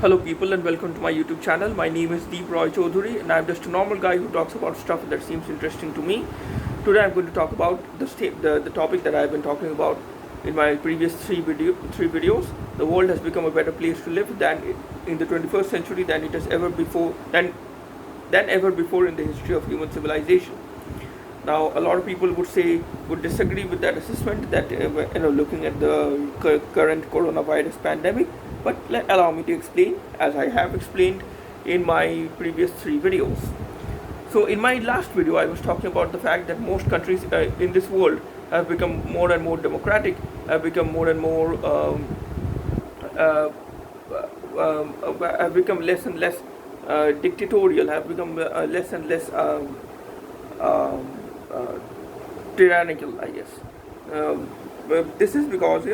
Hello people and welcome to my YouTube channel. My name is Deep Roy Chaudhary and I'm just a normal guy who talks about stuff that seems interesting to me. Today I'm going to talk about the topic that I've been talking about in my previous three videos. The world has become a better place to live in the 21st century than it has ever before than ever before in the history of human civilization. Now, a lot of people would disagree with that assessment that looking at the current coronavirus pandemic. But allow me to explain, as I have explained in my previous three videos. So, in my last video, I was talking about the fact that most countries in this world have become more and more democratic, have become more and more, have become less and less dictatorial, have become less and less tyrannical, I guess. This is because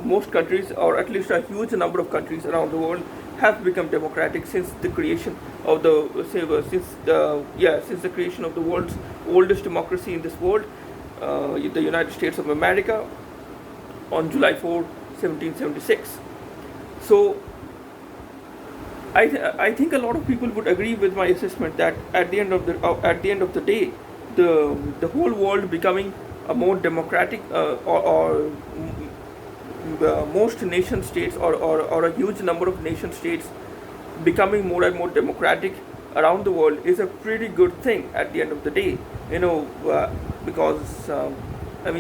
most countries, or at least a huge number of countries around the world, have become democratic since the creation of since the creation of the world's oldest democracy in this world, the United States of America, on July 4, 1776. So I think a lot of people would agree with my assessment that at the end of the day, the whole world becoming a more democratic or most nation states or a huge number of nation states becoming more and more democratic around the world is a pretty good thing at the end of the day. Because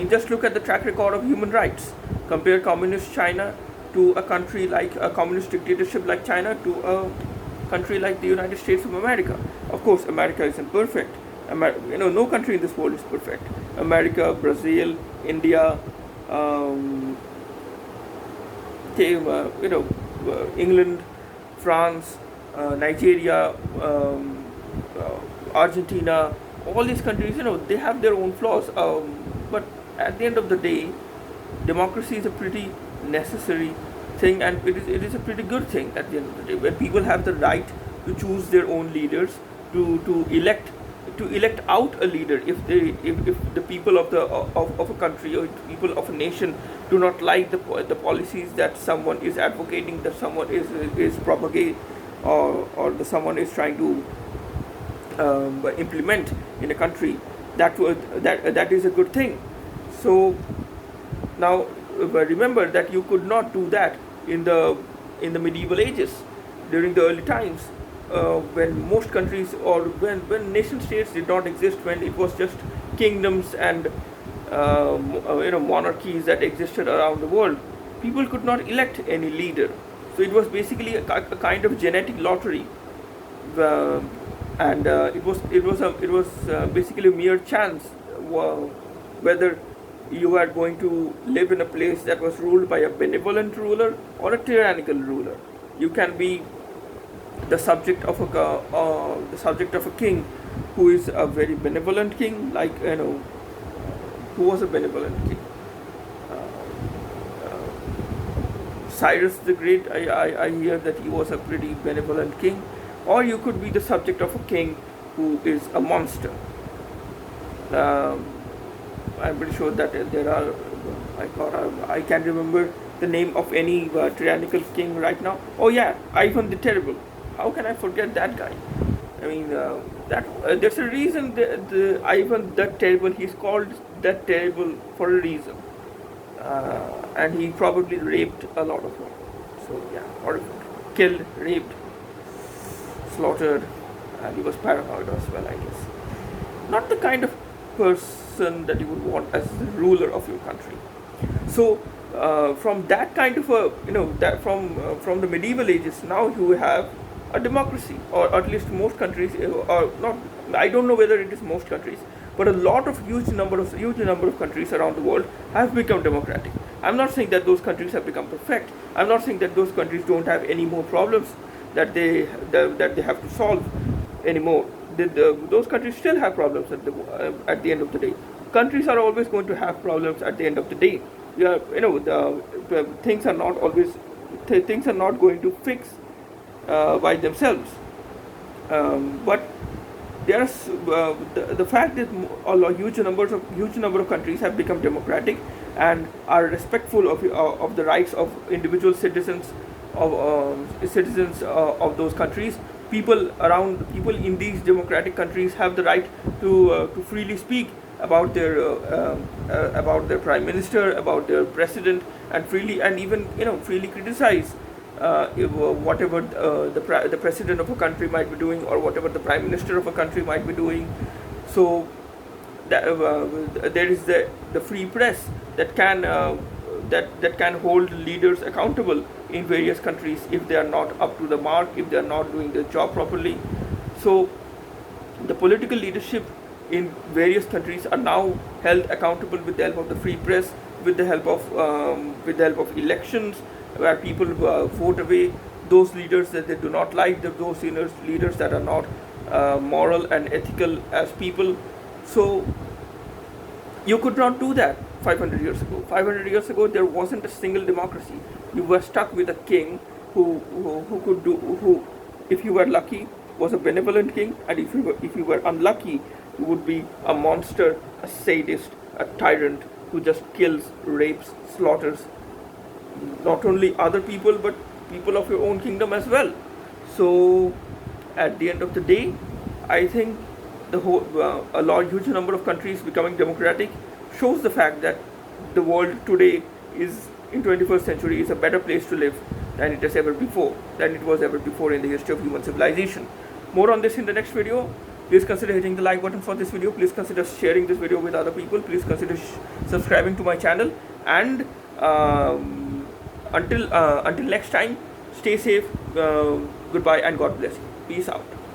just look at the track record of human rights. Compare communist China to a country like a communist dictatorship like China to a country like the United States of America. Of course, America isn't perfect. No country in this world is perfect. America, Brazil, India, England, France, Nigeria, Argentina, all these countries, they have their own flaws. But at the end of the day, democracy is a pretty necessary thing, and it is a pretty good thing at the end of the day, where people have the right to choose their own leaders, to elect out a leader if the people of a country or people of a nation do not like the policies that someone is advocating, that someone is propagating, or someone is trying to implement in a country. That is a good thing. So now remember that you could not do that in the medieval ages, during the early times, when most countries, or when nation states did not exist, when it was just kingdoms and monarchies that existed around the world. People could not elect any leader, so it was basically a kind of genetic lottery, and it was basically a mere chance whether you are going to live in a place that was ruled by a benevolent ruler or a tyrannical ruler. You can be the subject of a king who is a very benevolent king, like who was a benevolent king. Cyrus the Great, I hear that he was a pretty benevolent king. Or you could be the subject of a king who is a monster. I'm pretty sure that there are, I can't remember the name of any tyrannical king right now. Oh yeah, Ivan the Terrible. How can I forget that guy? There's a reason the Ivan the Terrible, he's called that terrible for a reason. And he probably raped a lot of them. So yeah, horrific. Killed, raped, slaughtered, and he was paranoid as well, I guess. Not the kind of person that you would want as the ruler of your country. So from that kind of from the medieval ages, now you have a democracy, or at least most countries, or not. I don't know whether it is most countries, but a lot of huge number of countries around the world have become democratic. I'm not saying that those countries have become perfect. I'm not saying that those countries don't have any more problems that they have to solve anymore. Those countries still have problems at the end of the day. Countries are always going to have problems at the end of the day. Things are not always things are not going to fix by themselves. But there's the fact that a huge number of countries have become democratic and are respectful of the rights of individual citizens of citizens of those countries. People in these democratic countries have the right to freely speak about their prime minister, about their president, and freely, and even freely criticize whatever the president of a country might be doing, or whatever the prime minister of a country might be doing. So there is the free press that can hold leaders accountable in various countries if they are not up to the mark, if they are not doing their job properly. So the political leadership in various countries are now held accountable with the help of the free press, with the help of elections, where people vote away those leaders that they do not like, those leaders that are not moral and ethical as people. So you could not do that 500 years ago. 500 years ago, there wasn't a single democracy. You were stuck with a king who, if you were lucky, was a benevolent king, and if you were unlucky, you would be a monster, a sadist, a tyrant who just kills, rapes, slaughters not only other people but people of your own kingdom as well. So at the end of the day, I think the whole huge number of countries becoming democratic shows the fact that the world today is in 21st century is a better place to live than it was ever before in the history of human civilization. More on this in the next video. Please consider hitting the like button for this video. Please consider sharing this video with other people. Please consider subscribing to my channel. And until next time, stay safe. Goodbye and God bless you. Peace out.